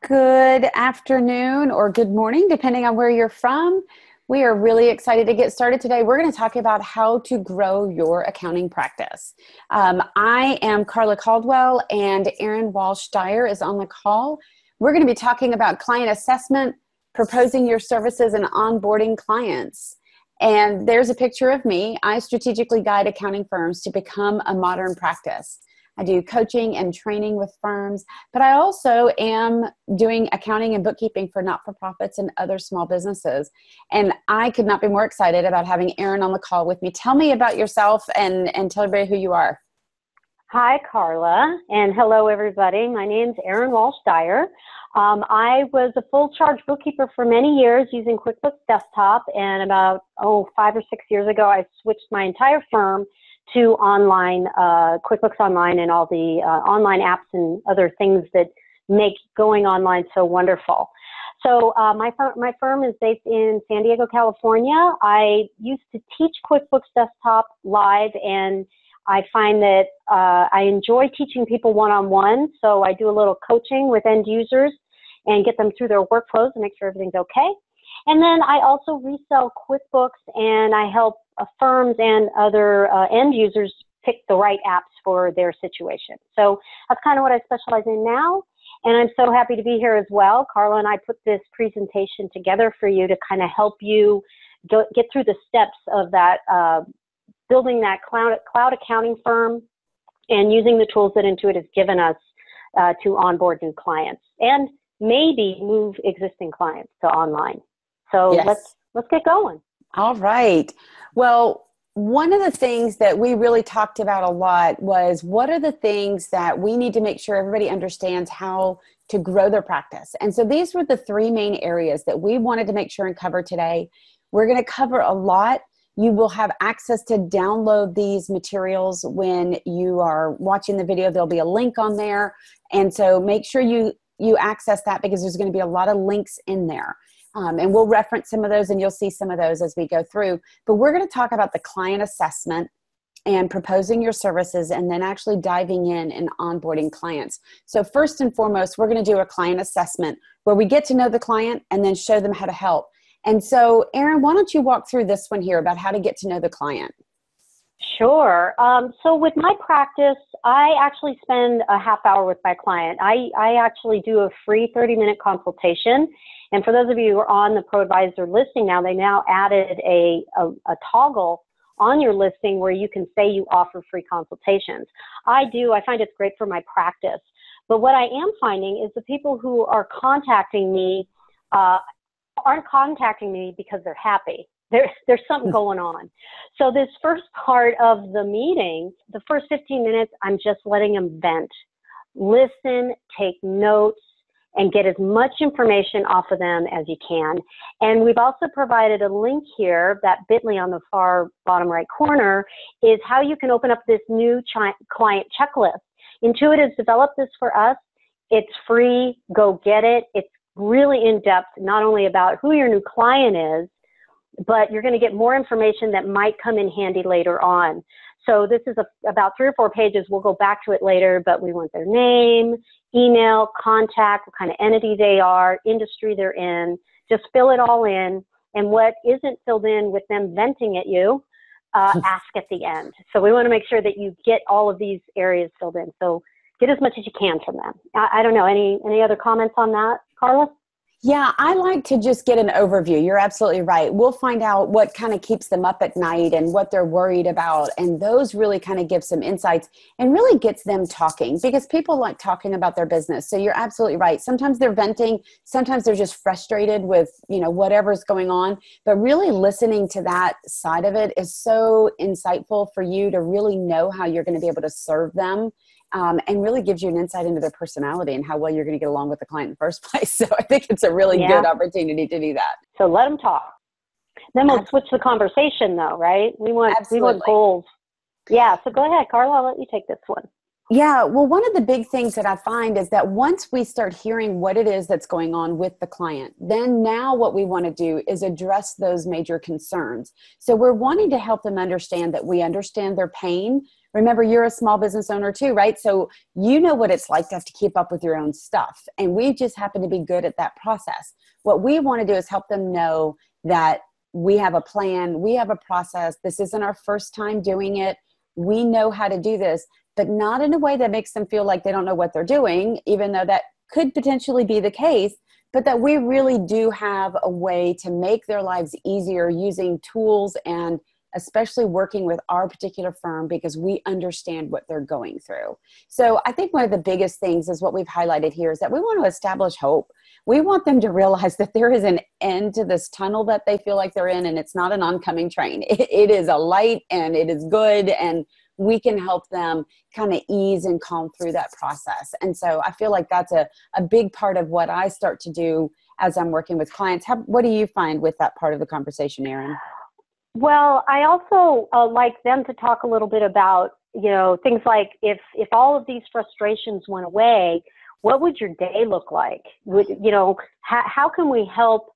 Good afternoon or good morning, depending on where you're from. We are really excited to get started today. We're going to talk about how to grow your accounting practice. I am Carla Caldwell, and Erin Walsh-Dyer is on the call. We're going to be talking about client assessment, proposing your services, and onboarding clients. And there's a picture of me. I strategically guide accounting firms to become a modern practice. I do coaching and training with firms, but I also am doing accounting and bookkeeping for not-for-profits and other small businesses. And I could not be more excited about having Erin on the call with me. Tell me about yourself and tell everybody who you are. Hi, Carla, and hello, everybody. My name's Erin Walsh-Dyer. I was a full-charge bookkeeper for many years using QuickBooks Desktop, and about 5 or 6 years ago, I switched my entire firm to online, QuickBooks Online and all the online apps and other things that make going online so wonderful. So my firm is based in San Diego, California. I used to teach QuickBooks Desktop live, and I find that I enjoy teaching people one-on-one, so I do a little coaching with end users and get them through their workflows and make sure everything's okay. And then I also resell QuickBooks, and I help firms and other end users pick the right apps for their situation. So that's kind of what I specialize in now, and I'm so happy to be here as well. Carla and I put this presentation together for you to kind of help you get through the steps of that, building that cloud accounting firm and using the tools that Intuit has given us to onboard new clients and maybe move existing clients to online. So Yes. let's get going. All right. Well, one of the things that we really talked about a lot was what are the things that we need to make sure everybody understands how to grow their practice. And so these were the three main areas that we wanted to make sure and cover today. We're going to cover a lot. You will have access to download these materials when you are watching the video. There'll be a link on there. And so make sure you access that because there's going to be a lot of links in there. And we'll reference some of those, and you'll see some of those as we go through. But we're going to talk about the client assessment and proposing your services, and then actually diving in and onboarding clients. So first and foremost, we're going to do a client assessment where we get to know the client and then show them how to help. And so, Erin, why don't you walk through this one here about how to get to know the client? Sure. So with my practice, I actually spend a half hour with my client. I actually do a free 30-minute consultation. And for those of you who are on the ProAdvisor listing now, they now added a toggle on your listing where you can say you offer free consultations. I find it's great for my practice. But what I am finding is the people who are contacting me aren't contacting me because they're happy. There's something going on. So this first part of the meeting, the first 15 minutes, I'm just letting them vent. Listen, take notes, and get as much information off of them as you can. And we've also provided a link here, that bit.ly on the far bottom right corner, is how you can open up this new client checklist. Intuit has developed this for us. It's free. Go get it. It's really in-depth, not only about who your new client is, but you're going to get more information that might come in handy later on. So this is about 3 or 4 pages. We'll go back to it later, but we want their name, email, contact, what kind of entity they are, industry they're in. Just fill it all in. And what isn't filled in with them venting at you, ask at the end. So we want to make sure that you get all of these areas filled in. So get as much as you can from them. I don't know, any other comments on that, Carla? Yeah, I like to just get an overview. You're absolutely right. We'll find out what kind of keeps them up at night and what they're worried about. And those really kind of give some insights and really gets them talking because people like talking about their business. So you're absolutely right. Sometimes they're venting. Sometimes they're just frustrated with, whatever's going on. But really listening to that side of it is so insightful for you to really know how you're going to be able to serve them. And really gives you an insight into their personality and how well you're going to get along with the client in the first place. So I think it's a really good opportunity to do that. So let them talk. Then we'll switch the conversation though, right? We want goals. Yeah. So go ahead, Carla, I'll let you take this one. Yeah. Well, one of the big things that I find is that once we start hearing what it is that's going on with the client, then now what we want to do is address those major concerns. So we're wanting to help them understand that we understand their pain, remember, you're a small business owner too, right? So you know what it's like to have to keep up with your own stuff. And we just happen to be good at that process. What we want to do is help them know that we have a plan, we have a process. This isn't our first time doing it. We know how to do this, but not in a way that makes them feel like they don't know what they're doing, even though that could potentially be the case, but that we really do have a way to make their lives easier using tools, and especially working with our particular firm because we understand what they're going through. So I think one of the biggest things is what we've highlighted here is that we want to establish hope. We want them to realize that there is an end to this tunnel that they feel like they're in, and it's not an oncoming train. It is a light, and it is good, and we can help them kind of ease and calm through that process. And so I feel like that's a big part of what I start to do as I'm working with clients. What do you find with that part of the conversation, Erin? Well, I also like them to talk a little bit about, things like if all of these frustrations went away, what would your day look like? How can we help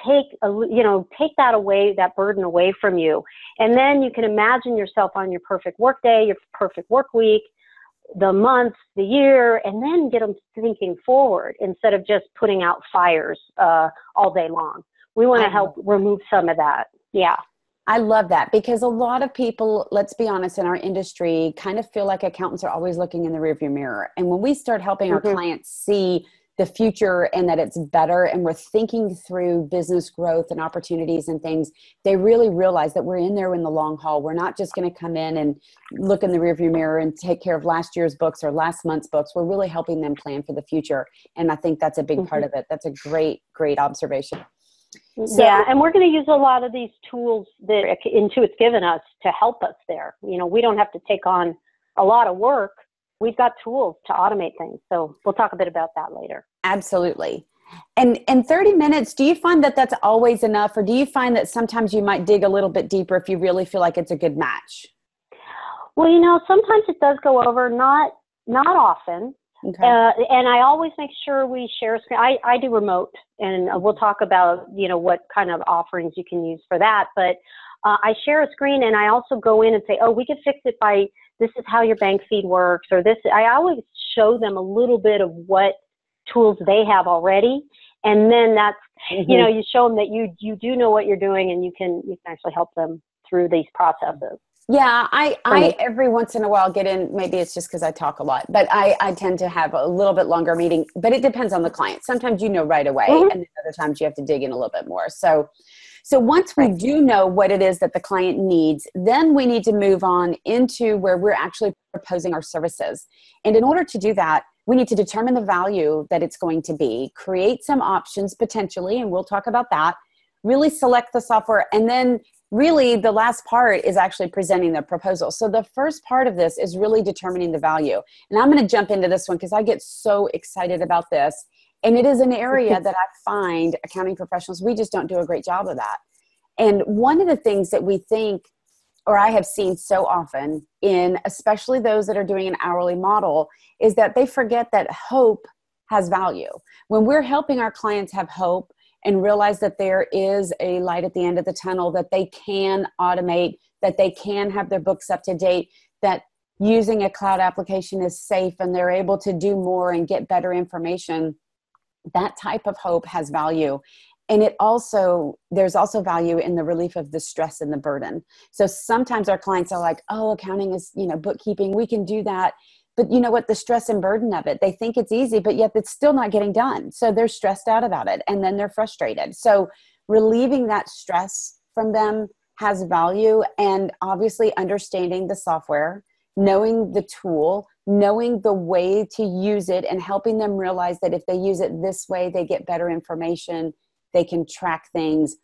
take that away, that burden away from you? And then you can imagine yourself on your perfect work day, your perfect work week, the month, the year, and then get them thinking forward instead of just putting out fires all day long. We want to help remove some of that. Yeah. I love that, because a lot of people, let's be honest, in our industry kind of feel like accountants are always looking in the rearview mirror. And when we start helping our clients see the future and that it's better, and we're thinking through business growth and opportunities and things, they really realize that we're in there in the long haul. We're not just going to come in and look in the rearview mirror and take care of last year's books or last month's books. We're really helping them plan for the future. And I think that's a big part of it. That's a great, great observation. So, yeah, and we're going to use a lot of these tools that Intuit's given us to help us there. We don't have to take on a lot of work. We've got tools to automate things. So we'll talk a bit about that later. Absolutely. And 30 minutes, do you find that that's always enough, or do you find that sometimes you might dig a little bit deeper if you really feel like it's a good match? Well, sometimes it does go over, not often. Okay. And I always make sure we share a screen. I do remote, and we'll talk about, what kind of offerings you can use for that. But I share a screen, and I also go in and say, oh, we could fix it by, this is how your bank feed works, or this. I always show them a little bit of what tools they have already. And then that's, you show them that you do know what you're doing, and you can actually help them through these processes. Yeah, I every once in a while get in, maybe it's just because I talk a lot, but I tend to have a little bit longer meeting, but it depends on the client. Sometimes right away, and then other times you have to dig in a little bit more. So once we do know what it is that the client needs, then we need to move on into where we're actually proposing our services. And in order to do that, we need to determine the value that it's going to be, create some options potentially, and we'll talk about that, really select the software, and then really the last part is actually presenting the proposal. So the first part of this is really determining the value. And I'm going to jump into this one because I get so excited about this. And it is an area that I find accounting professionals, we just don't do a great job of that. And one of the things that we think, or I have seen so often in especially those that are doing an hourly model, is that they forget that hope has value. When we're helping our clients have hope and realize that there is a light at the end of the tunnel, that they can automate, that they can have their books up to date, that using a cloud application is safe and they're able to do more and get better information, that type of hope has value. And there's also value in the relief of the stress and the burden. So sometimes our clients are like, oh, accounting is, bookkeeping, we can do that. But you know what, the stress and burden of it, they think it's easy, but yet it's still not getting done. So they're stressed out about it, and then they're frustrated. So relieving that stress from them has value, and obviously understanding the software, knowing the tool, knowing the way to use it, and helping them realize that if they use it this way, they get better information, they can track things.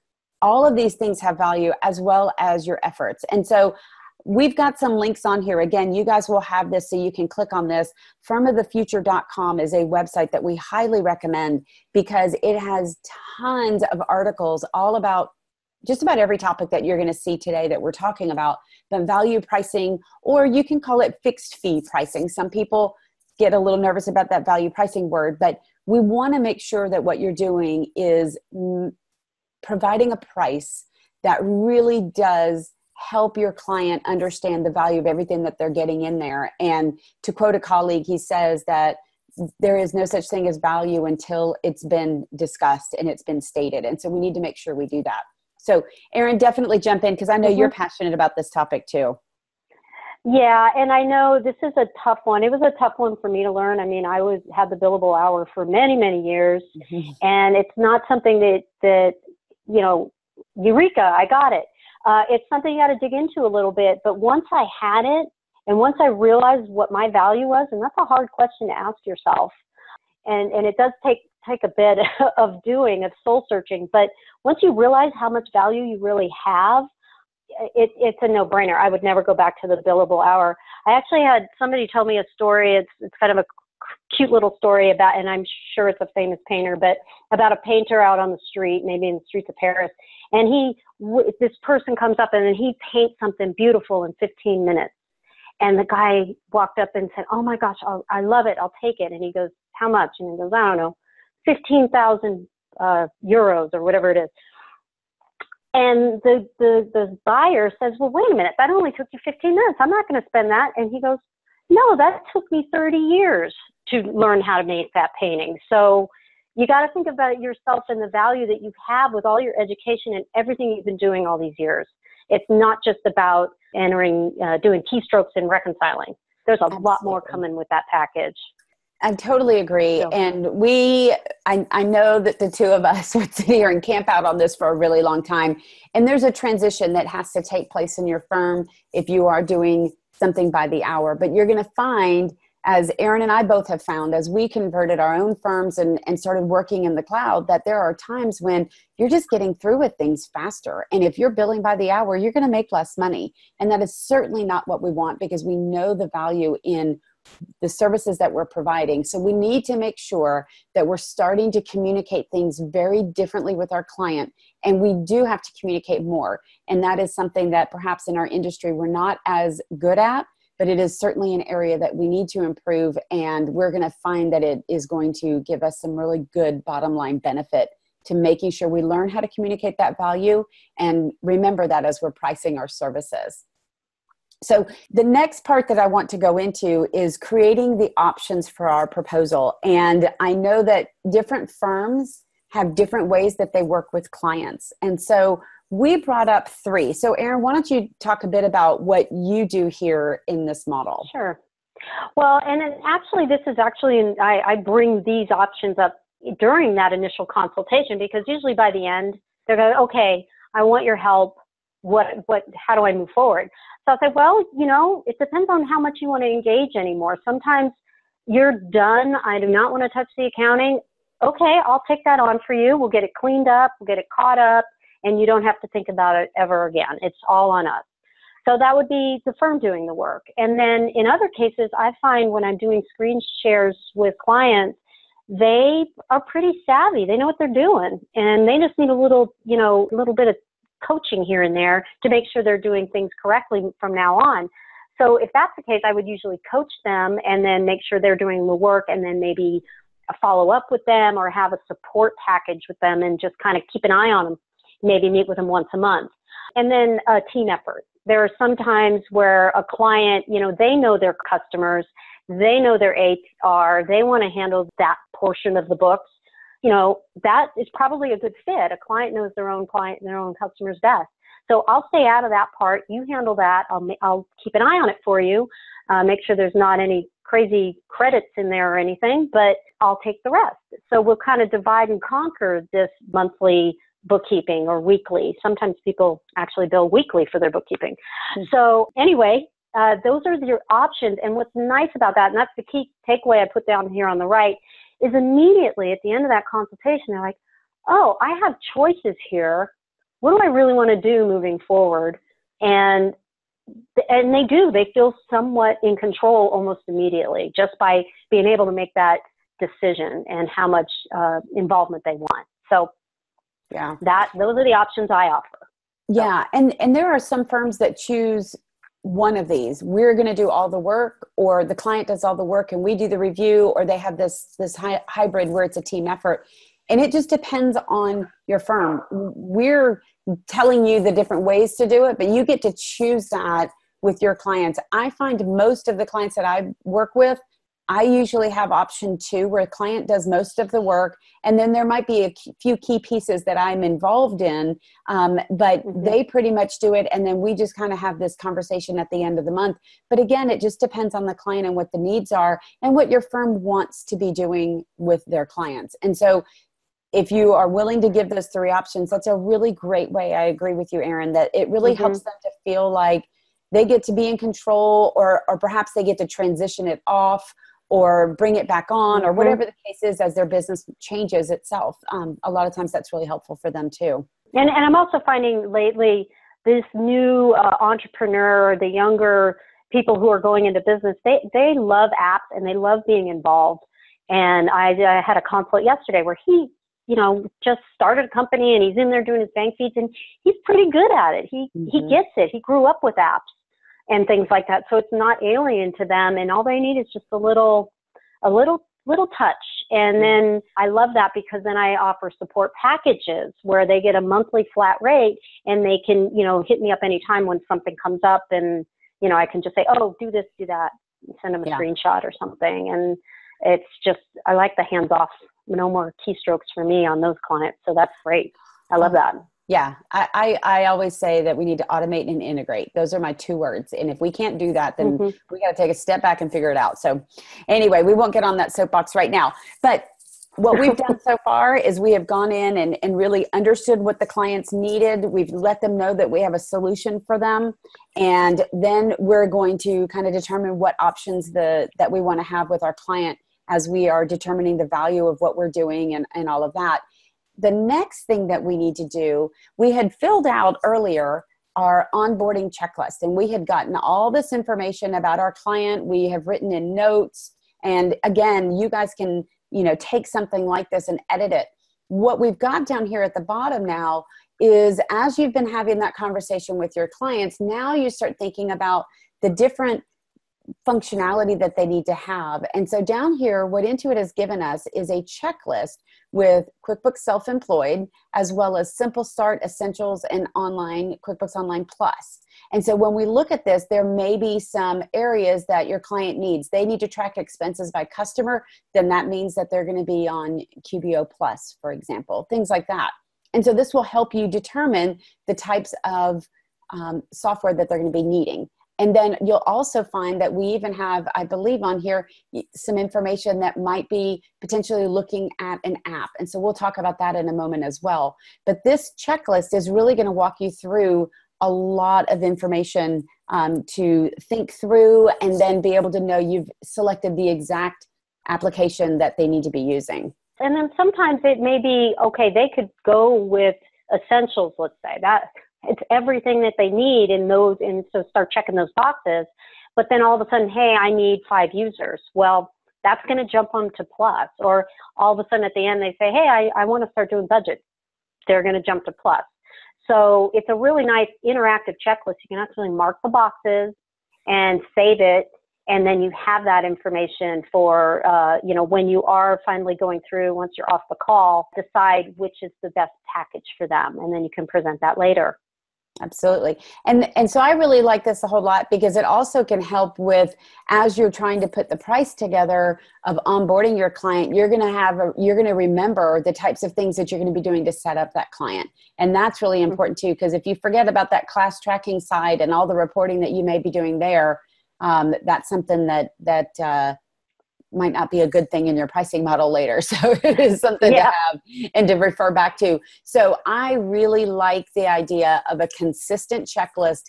All of these things have value, as well as your efforts. And so we've got some links on here. Again, you guys will have this, so you can click on this. Firmofthefuture.com is a website that we highly recommend because it has tons of articles all about just about every topic that you're going to see today that we're talking about, but value pricing, or you can call it fixed fee pricing. Some people get a little nervous about that value pricing word, but we want to make sure that what you're doing is providing a price that really does help your client understand the value of everything that they're getting in there. And to quote a colleague, he says that there is no such thing as value until it's been discussed and it's been stated. And so we need to make sure we do that. So Erin, definitely jump in because I know you're passionate about this topic too. Yeah, and I know this is a tough one. It was a tough one for me to learn. I mean, I had the billable hour for many, many years, and it's not something that eureka, I got it. It's something you got to dig into a little bit. But once I had it, and once I realized what my value was, and that's a hard question to ask yourself, and it does take a bit of soul searching. But once you realize how much value you really have, it's a no-brainer. I would never go back to the billable hour. I actually had somebody tell me a story. It's kind of a cute little story about, and I'm sure it's a famous painter, but about a painter out on the street, maybe in the streets of Paris. And this person comes up and then he paints something beautiful in 15 minutes. And the guy walked up and said, "Oh my gosh, I love it. I'll take it." And he goes, "How much?" And he goes, "I don't know, 15,000 euros or whatever it is." And the buyer says, "Well, wait a minute, that only took you 15 minutes. I'm not going to spend that." And he goes, "No, that took me 30 years to learn how to make that painting." So you got to think about yourself and the value that you have with all your education and everything you've been doing all these years. It's not just about doing keystrokes and reconciling. There's a lot more coming with that package. I totally agree. And I know that the two of us would sit here and camp out on this for a really long time. And there's a transition that has to take place in your firm if you are doing something by the hour. But you're going to find, as Erin and I both have found, as we converted our own firms and started working in the cloud, that there are times when you're just getting through with things faster. And if you're billing by the hour, you're going to make less money. And that is certainly not what we want, because we know the value in the services that we're providing. So we need to make sure that we're starting to communicate things very differently with our client. And we do have to communicate more. And that is something that perhaps in our industry we're not as good at, but it is certainly an area that we need to improve. And we're going to find that it is going to give us some really good bottom line benefit to making sure we learn how to communicate that value and remember that as we're pricing our services. So the next part that I want to go into is creating the options for our proposal. And I know that different firms have different ways that they work with clients. And so we brought up 3. So Erin, why don't you talk a bit about what you do here in this model? Sure. Well, and I bring these options up during that initial consultation, because usually by the end, they're going, "Okay, I want your help. How do I move forward?" So I said, well, it depends on how much you want to engage anymore. Sometimes you're done. I do not want to touch the accounting. Okay, I'll take that on for you. We'll get it cleaned up. We'll get it caught up, and you don't have to think about it ever again. It's all on us. So that would be the firm doing the work. And then in other cases, I find when I'm doing screen shares with clients, they are pretty savvy. They know what they're doing, and they just need a little bit of coaching here and there to make sure they're doing things correctly from now on. So if that's the case, I would usually coach them and then make sure they're doing the work, and then maybe follow up with them or have a support package with them and just kind of keep an eye on them, maybe meet with them once a month. And then a team effort. There are some times where a client, they know their customers, they know their HR, they want to handle that portion of the books. That is probably a good fit. A client knows their own client and their own customers best. So I'll stay out of that part. You handle that. I'll keep an eye on it for you. Make sure there's not any crazy credits in there or anything, but I'll take the rest. So we'll kind of divide and conquer this monthly bookkeeping or weekly. Sometimes people actually bill weekly for their bookkeeping. So anyway, those are your options. And what's nice about that, and that's the key takeaway I put down here on the right, is immediately at the end of that consultation, they're like, "Oh, I have choices here. What do I really want to do moving forward?" And they do. They feel somewhat in control almost immediately just by being able to make that decision and how much involvement they want. So yeah, those are the options I offer. Yeah, and there are some firms that choose one of these. We're going to do all the work, or the client does all the work and we do the review, or they have this hybrid where it's a team effort. And it just depends on your firm. We're telling you the different ways to do it, but you get to choose that with your clients. I find most of the clients that I work with, I usually have option 2 where a client does most of the work. And then there might be a few key pieces that I'm involved in, but they pretty much do it. And then we just kind of have this conversation at the end of the month. But again, it just depends on the client and what the needs are and what your firm wants to be doing with their clients. And so if you are willing to give those 3 options, that's a really great way. I agree with you, Erin, that it really helps them to feel like they get to be in control, or perhaps they get to transition it off or bring it back on, or whatever the case is as their business changes itself. A lot of times that's really helpful for them too. And I'm also finding lately this new entrepreneur, the younger people who are going into business, they love apps and they love being involved. And I had a consult yesterday where he, just started a company and he's in there doing his bank feeds and he's pretty good at it. He gets it. He grew up with apps and things like that. So it's not alien to them, and all they need is just a little touch. And then I love that because then I offer support packages where they get a monthly flat rate and they can, hit me up anytime when something comes up, and, I can just say, oh, do this, do that, send them a screenshot or something. And it's just, I like the hands-off, no more keystrokes for me on those clients. So that's great. I love that. Yeah. I always say that we need to automate and integrate. Those are my 2 words. And if we can't do that, then we got to take a step back and figure it out. So anyway, we won't get on that soapbox right now, but what we've done so far is we have gone in and really understood what the clients needed. We've let them know that we have a solution for them. And then we're going to kind of determine what options that we want to have with our client as we are determining the value of what we're doing and all of that. The next thing that we need to do, we had filled out earlier our onboarding checklist, and we had gotten all this information about our client. We have written in notes. And again, you guys can, take something like this and edit it. What we've got down here at the bottom now is, as you've been having that conversation with your clients, now you start thinking about the different functionality that they need to have. And so down here, what Intuit has given us is a checklist with QuickBooks Self-Employed, as well as Simple Start, Essentials, and Online, QuickBooks Online Plus. And so when we look at this, there may be some areas that your client needs. They need to track expenses by customer, then that means that they're going to be on QBO Plus, for example, things like that. And so this will help you determine the types of software that they're going to be needing. And then you'll also find that we even have, I believe on here, some information that might be potentially looking at an app. And so we'll talk about that in a moment as well. But this checklist is really going to walk you through a lot of information to think through and then be able to know you've selected the exact application that they need to be using. And then sometimes it may be, okay, they could go with Essentials, let's say. That it's everything that they need in those, and so start checking those boxes. But then all of a sudden, hey, I need 5 users. Well, that's going to jump them to Plus. Or all of a sudden at the end, they say, hey, I want to start doing budget. They're going to jump to Plus. So it's a really nice interactive checklist. You can actually mark the boxes and save it. And then you have that information for, when you are finally going through, once you're off the call, decide which is the best package for them. And then you can present that later. Absolutely. And so I really like this a whole lot because it also can help with, as you're trying to put the price together of onboarding your client, you're going to remember the types of things that you're going to be doing to set up that client. And that's really important too, because if you forget about that class tracking side and all the reporting that you may be doing there, that's something that might not be a good thing in your pricing model later. So it is something to have and to refer back to. So I really like the idea of a consistent checklist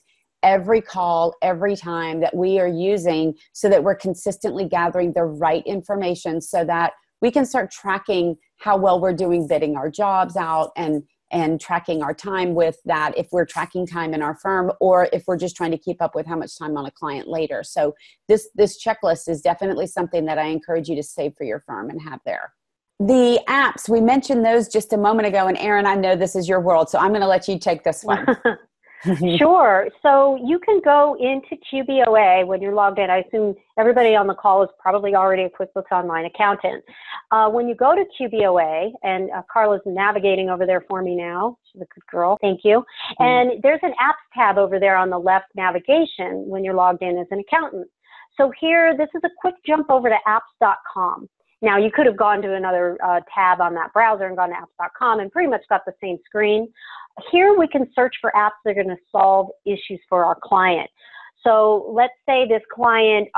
every call, every time that we are using, so that we're consistently gathering the right information so that we can start tracking how well we're doing bidding our jobs out and tracking our time with that, if we're tracking time in our firm, or if we're just trying to keep up with how much time on a client later. So this checklist is definitely something that I encourage you to save for your firm and have there. The apps, we mentioned those just a moment ago, and Erin, I know this is your world, so I'm going to let you take this one. Sure. So you can go into QBOA when you're logged in. I assume everybody on the call is probably already a QuickBooks Online accountant. When you go to QBOA, and Carla's navigating over there for me now. She's a good girl. Thank you. And there's an apps tab over there on the left navigation when you're logged in as an accountant. So here, this is a quick jump over to apps.com. Now, you could have gone to another tab on that browser and gone to apps.com and pretty much got the same screen. Here, we can search for apps that are going to solve issues for our client. So let's say this client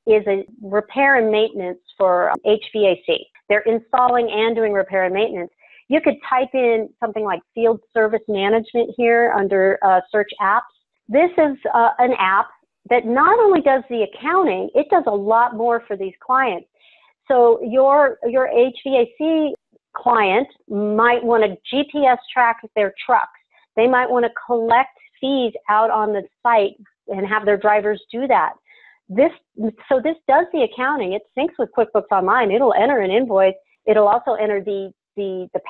is a repair and maintenance for HVAC. They're installing and doing repair and maintenance. You could type in something like field service management here under search apps. This is an app that not only does the accounting, it does a lot more for these clients. So your HVAC client might want to GPS track their trucks. They might want to collect fees out on the site and have their drivers do that. So this does the accounting. It syncs with QuickBooks Online. It'll enter an invoice. It'll also enter the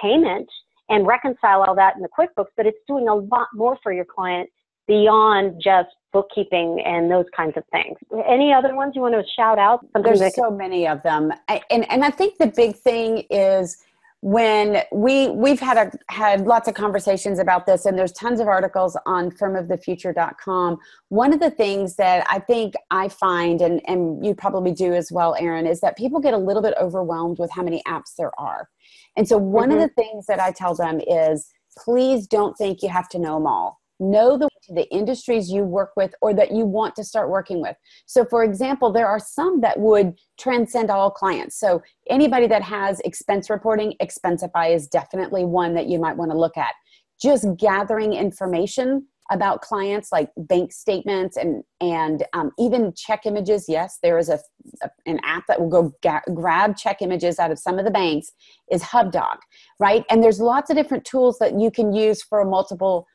payment and reconcile all that in the QuickBooks, but it's doing a lot more for your client beyond just bookkeeping and those kinds of things. Any other ones you want to shout out? There's so many of them. And I think the big thing is when we've had lots of conversations about this, and there's tons of articles on firmofthefuture.com. One of the things that I think I find, and you probably do as well, Erin, is that people get a little bit overwhelmed with how many apps there are. And so one of the things that I tell them is, please don't think you have to know them all. Know the industries you work with or that you want to start working with. So for example, there are some that would transcend all clients. So anybody that has expense reporting, Expensify is definitely one that you might want to look at. Just gathering information about clients like bank statements and even check images. Yes, there is an app that will go grab check images out of some of the banks, is HubDoc, right? And there's lots of different tools that you can use for multiple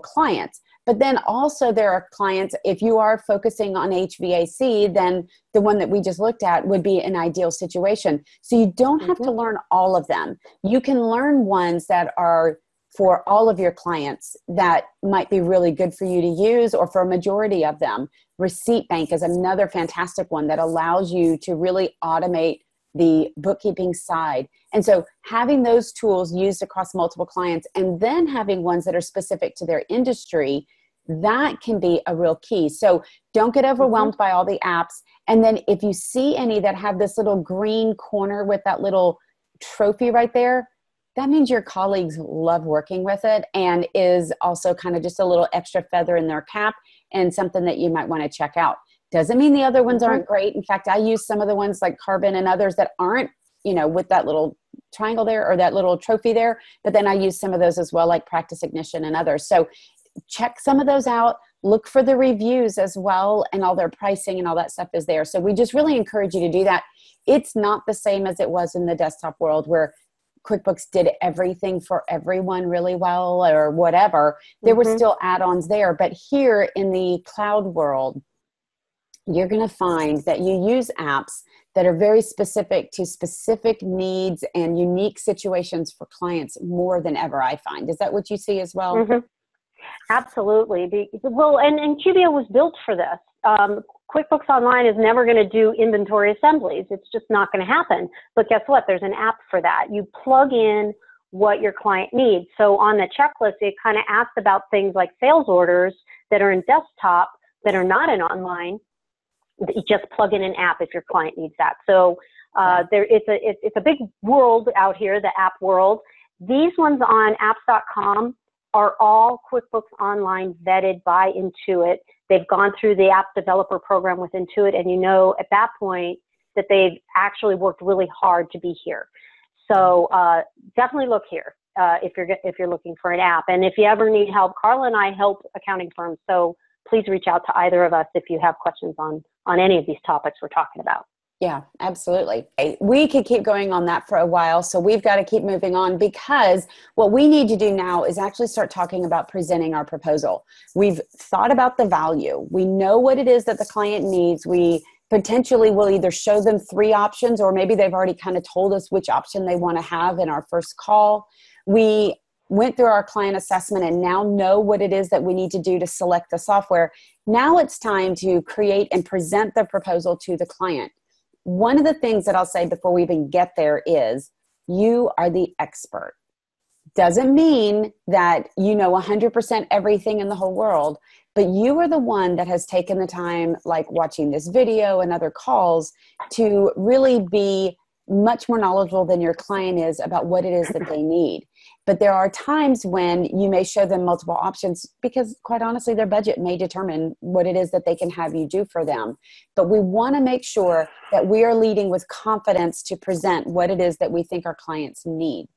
clients. But then also there are clients, if you are focusing on HVAC, then the one that we just looked at would be an ideal situation. So you don't have to learn all of them. You can learn ones that are for all of your clients that might be really good for you to use, or for a majority of them. Receipt Bank is another fantastic one that allows you to really automate the bookkeeping side. And so having those tools used across multiple clients, and then having ones that are specific to their industry, that can be a real key. So don't get overwhelmed by all the apps. And then if you see any that have this little green corner with that little trophy right there, that means your colleagues love working with it, and is also kind of just a little extra feather in their cap and something that you might want to check out. Doesn't mean the other ones aren't great. In fact, I use some of the ones like Carbon and others that aren't, with that little triangle there or that little trophy there. But then I use some of those as well, like Practice Ignition and others. So check some of those out. Look for the reviews as well, and all their pricing and all that stuff is there. So we just really encourage you to do that. It's not the same as it was in the desktop world where QuickBooks did everything for everyone really well or whatever. There were still add-ons there. But here in the cloud world, you're going to find that you use apps that are very specific to specific needs and unique situations for clients more than ever, I find. Is that what you see as well? Absolutely. Well, and QBO was built for this. QuickBooks Online is never going to do inventory assemblies. It's just not going to happen. But guess what? There's an app for that. You plug in what your client needs. So on the checklist, it kind of asks about things like sales orders that are in desktop that are not in online. You just plug in an app if your client needs that. So it's a big world out here, the app world. These ones on apps.com are all QuickBooks Online vetted by Intuit. They've gone through the app developer program with Intuit, and at that point that they've actually worked really hard to be here. So definitely look here if you're looking for an app. And if you ever need help, Carla and I help accounting firms. So please reach out to either of us if you have questions on any of these topics we're talking about. Yeah, absolutely. We could keep going on that for a while, so we've got to keep moving on, because what we need to do now is actually start talking about presenting our proposal. We've thought about the value. We know what it is that the client needs. We potentially will either show them 3 options, or maybe they've already kind of told us which option they want to have in our first call. We went through our client assessment and now know what it is that we need to do to select the software. Now it's time to create and present the proposal to the client. One of the things that I'll say before we even get there is you are the expert. Doesn't mean that you know 100% everything in the whole world, but you are the one that has taken the time, like watching this video and other calls, to really be much more knowledgeable than your client is about what it is that they need. But there are times when you may show them multiple options because, quite honestly, their budget may determine what it is that they can have you do for them. But we want to make sure that we are leading with confidence to present what it is that we think our clients need.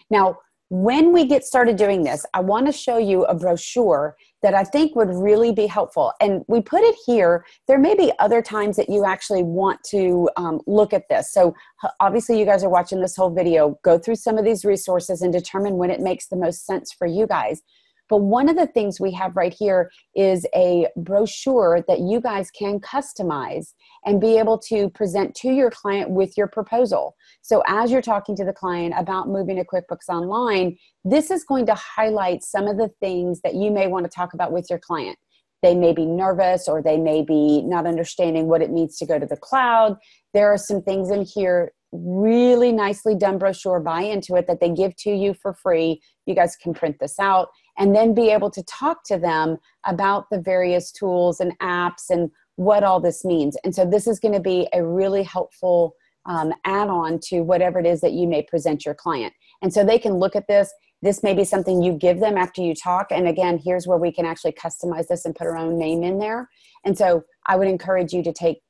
Now, when we get started doing this, I want to show you a brochure that I think would really be helpful. And we put it here. There may be other times that you actually want to look at this. So obviously you guys are watching this whole video. Go through some of these resources and determine when it makes the most sense for you guys. But one of the things we have right here is a brochure that you guys can customize and be able to present to your client with your proposal. So as you're talking to the client about moving to QuickBooks Online, this is going to highlight some of the things that you may want to talk about with your client. They may be nervous, or they may be not understanding what it means to go to the cloud. There are some things in here, really nicely done brochure, buy into it, that they give to you for free. You guys can print this out and then be able to talk to them about the various tools and apps and what all this means. And so this is going to be a really helpful add-on to whatever it is that you may present your client. And so they can look at this. This may be something you give them after you talk. And again, here's where we can actually customize this and put our own name in there. And so I would encourage you to take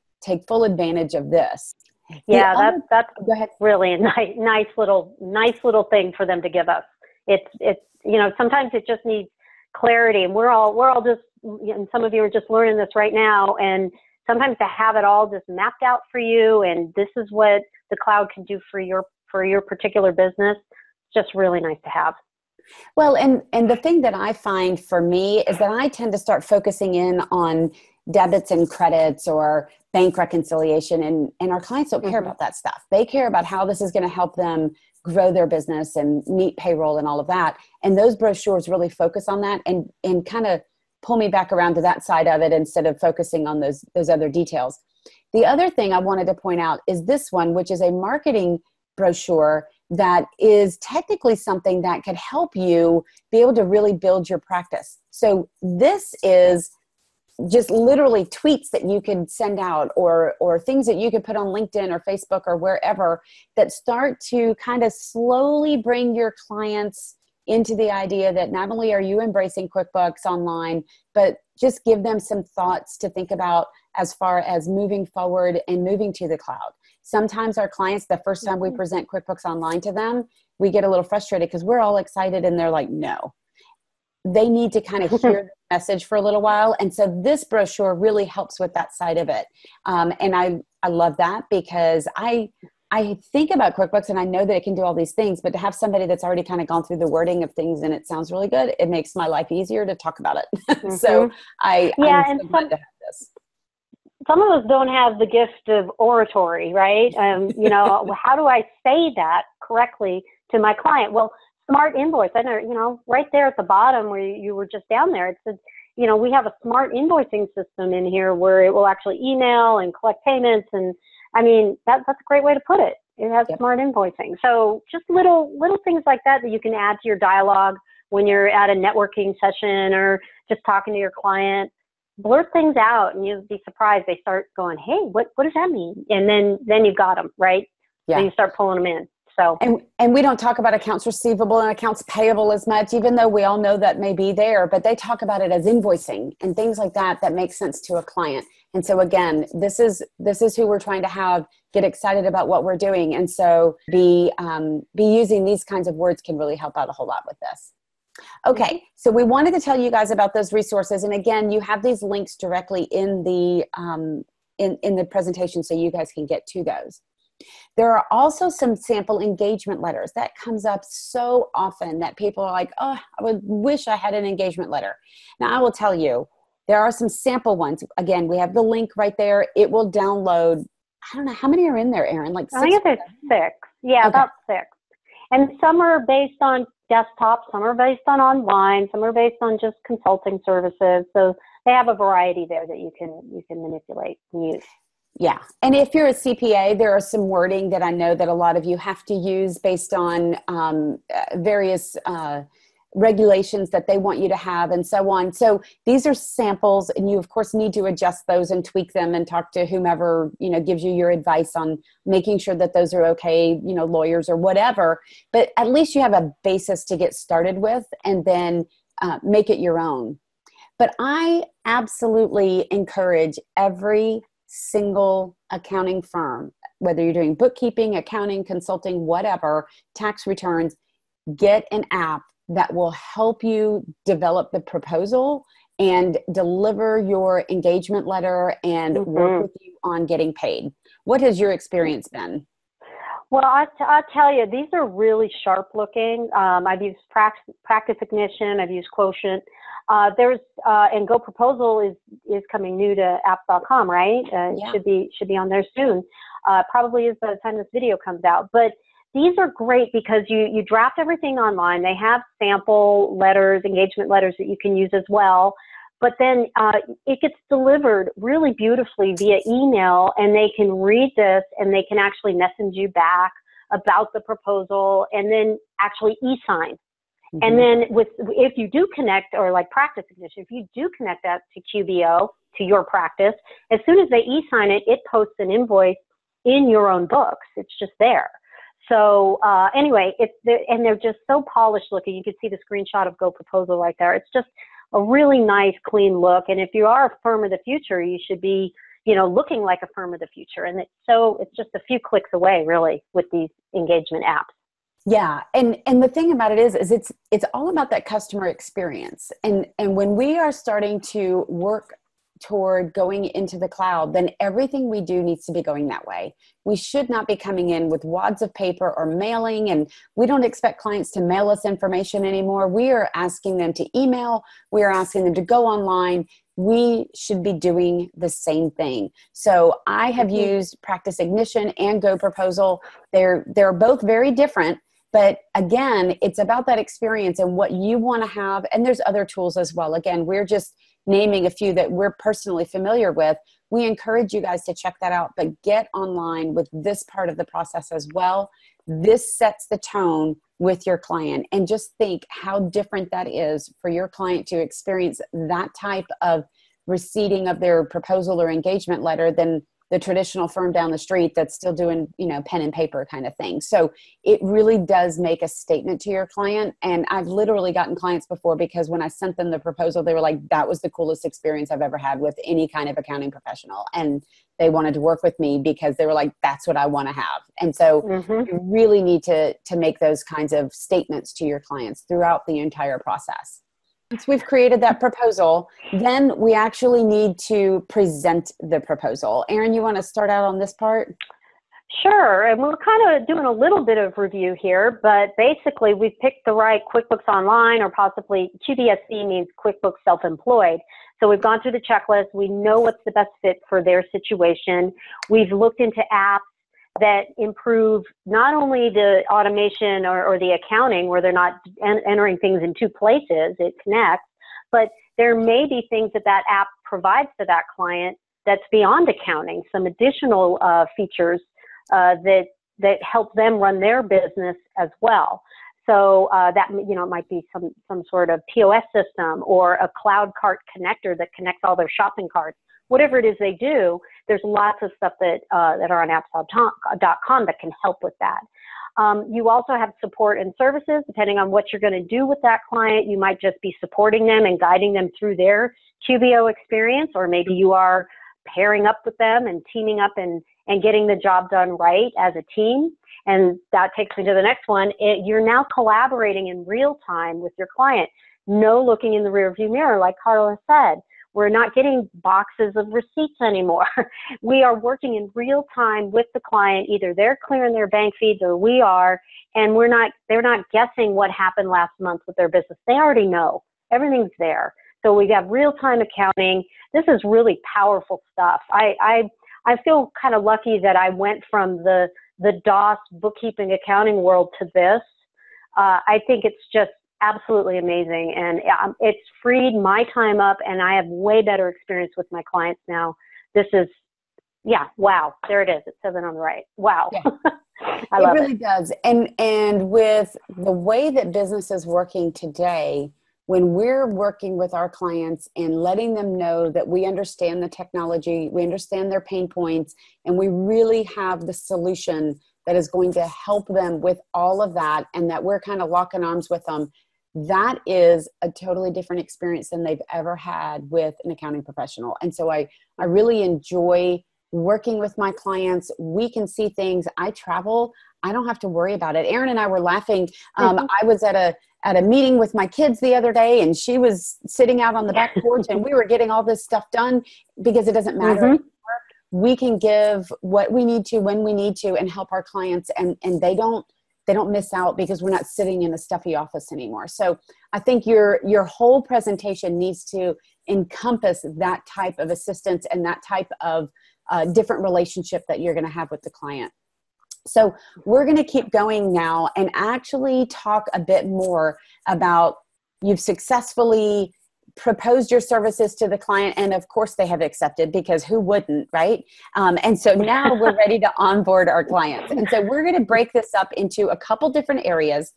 full advantage of this. Yeah, that's really a nice little thing for them to give us. It's sometimes it just needs clarity, and we're all just, and some of you are just learning this right now, and sometimes to have it all just mapped out for you, and this is what the cloud can do for your particular business, it's just really nice to have. Well, and the thing that I find for me is that I tend to start focusing in on debits and credits or bank reconciliation, and our clients don't care about that stuff. They care about how this is going to help them grow their business and meet payroll and all of that. And those brochures really focus on that and kind of pull me back around to that side of it instead of focusing on those other details. The other thing I wanted to point out is this one, which is a marketing brochure that is technically something that could help you be able to really build your practice. So this is just literally tweets that you can send out or things that you could put on LinkedIn or Facebook or wherever that start to kind of slowly bring your clients into the idea that not only are you embracing QuickBooks Online, but just give them some thoughts to think about as far as moving forward and moving to the cloud. Sometimes our clients, the first time we present QuickBooks Online to them, we get a little frustrated because we're all excited and they're like, no. They need to kind of hear the message for a little while. And so this brochure really helps with that side of it. And I love that because I think about QuickBooks and I know that it can do all these things, but to have somebody that's already kind of gone through the wording of things and it sounds really good, it makes my life easier to talk about it. So I'm so glad to have this. Some of us don't have the gift of oratory, right? How do I say that correctly to my client? Well, smart invoice. I know, right there at the bottom where you were just down there, it says, we have a smart invoicing system in here where it will actually email and collect payments. And I mean, that's a great way to put it. It has smart invoicing. So just little things like that you can add to your dialogue when you're at a networking session or just talking to your client. Blurt things out and you'll be surprised. They start going, hey, what does that mean? And then you've got them, right? Yeah. Then you start pulling them in. So, and we don't talk about accounts receivable and accounts payable as much, even though we all know that may be there, but they talk about it as invoicing and things like that makes sense to a client. And so again, this is who we're trying to have get excited about what we're doing. And so be using these kinds of words can really help out a whole lot with this. Okay, so we wanted to tell you guys about those resources. And again, you have these links directly in the in the presentation so you guys can get to those. There are also some sample engagement letters. That comes up so often that people are like, oh, I would wish I had an engagement letter. Now, I will tell you, there are some sample ones. Again, we have the link right there. It will download, I don't know, how many are in there, Erin? Like 6? I think there's 6. Yeah, okay. About 6. And some are based on desktop, some are based on online, some are based on just consulting services. So they have a variety there that you can manipulate and use. Yeah. And if you're a CPA, there are some wording that I know that a lot of you have to use based on various regulations that they want you to have and so on. So these are samples, and you of course need to adjust those and tweak them and talk to whomever, gives you your advice on making sure that those are okay, lawyers or whatever. But at least you have a basis to get started with, and then make it your own. But I absolutely encourage every single accounting firm, whether you're doing bookkeeping, accounting, consulting, whatever, tax returns, get an app that will help you develop the proposal and deliver your engagement letter and work with you on getting paid. What has your experience been? Well, I'll tell you, these are really sharp looking. I've used Practice Ignition. I've used Quotient. And Go Proposal is coming new to apps.com, right? Yeah. Should be on there soon. Probably is by the time this video comes out. But these are great because you draft everything online. They have sample letters, engagement letters that you can use as well. But then it gets delivered really beautifully via email, and they can read this and they can actually message you back about the proposal and then actually e-sign. And then if you do connect, or like Practice Ignition, if you do connect that to QBO, to your practice, as soon as they e-sign it, it posts an invoice in your own books. It's just there. So anyway, and they're just so polished looking. You can see the screenshot of Go Proposal right there. It's just a really nice, clean look. And if you are a firm of the future, you should be, looking like a firm of the future. And it's just a few clicks away, really, with these engagement apps. Yeah. And the thing about it is it's all about that customer experience. And when we are starting to work toward going into the cloud, then everything we do needs to be going that way. We should not be coming in with wads of paper or mailing, and we don't expect clients to mail us information anymore. We are asking them to email. We are asking them to go online. We should be doing the same thing. So I have used Practice Ignition and Go Proposal. They're both very different. But again, it's about that experience and what you want to have. And there's other tools as well. Again, we're just naming a few that we're personally familiar with. We encourage you guys to check that out, but get online with this part of the process as well. This sets the tone with your client, and just think how different that is for your client to experience that type of receiving of their proposal or engagement letter than the traditional firm down the street that's still doing, pen and paper kind of thing. So it really does make a statement to your client. And I've literally gotten clients before because when I sent them the proposal, they were like, that was the coolest experience I've ever had with any kind of accounting professional. And they wanted to work with me because they were like, that's what I want to have. And so you really need to make those kinds of statements to your clients throughout the entire process. Once we've created that proposal, then we actually need to present the proposal. Erin, you want to start out on this part? Sure, and we're kind of doing a little bit of review here, but basically we've picked the right QuickBooks Online, or possibly QBSC means QuickBooks Self-Employed. So we've gone through the checklist. We know what's the best fit for their situation. We've looked into apps that improve not only the automation or the accounting, where they're not entering things in two places, it connects, but there may be things that app provides to that client that's beyond accounting, some additional features that help them run their business as well. So that, it might be some sort of POS system or a cloud cart connector that connects all their shopping carts. Whatever it is they do, there's lots of stuff that are on apps.com that can help with that. You also have support and services, depending on what you're going to do with that client. You might just be supporting them and guiding them through their QBO experience, or maybe you are pairing up with them and teaming up and getting the job done right as a team. And that takes me to the next one. You're now collaborating in real time with your client. No looking in the rearview mirror, like Carla said. We're not getting boxes of receipts anymore. We are working in real time with the client. Either they're clearing their bank feeds or we are, and they're not guessing what happened last month with their business. They already know. Everything's there. So we have real-time accounting. This is really powerful stuff. I feel kind of lucky that I went from the DOS bookkeeping accounting world to this. I think it's just absolutely amazing. And it's freed my time up, and I have way better experience with my clients now. This is, yeah, wow. There it is. It says it on the right. Wow. Yeah. I love it really does. And with the way that business is working today, when we're working with our clients and letting them know that we understand the technology, we understand their pain points, and we really have the solution that is going to help them with all of that, and that we're kind of locking arms with them, that is a totally different experience than they've ever had with an accounting professional. And so I really enjoy working with my clients. We can see things. I travel. I don't have to worry about it. Erin and I were laughing. I was at a meeting with my kids the other day, and she was sitting out on the back porch, and we were getting all this stuff done because it doesn't matter anymore. We can give what we need to when we need to and help our clients, and they don't miss out because we're not sitting in a stuffy office anymore. So I think your whole presentation needs to encompass that type of assistance and that type of different relationship that you're going to have with the client. So we're going to keep going now and actually talk a bit more about, you've successfully proposed your services to the client, and of course they have accepted, because who wouldn't, right? And so now we're ready to onboard our clients. And so we're going to break this up into a couple different areas.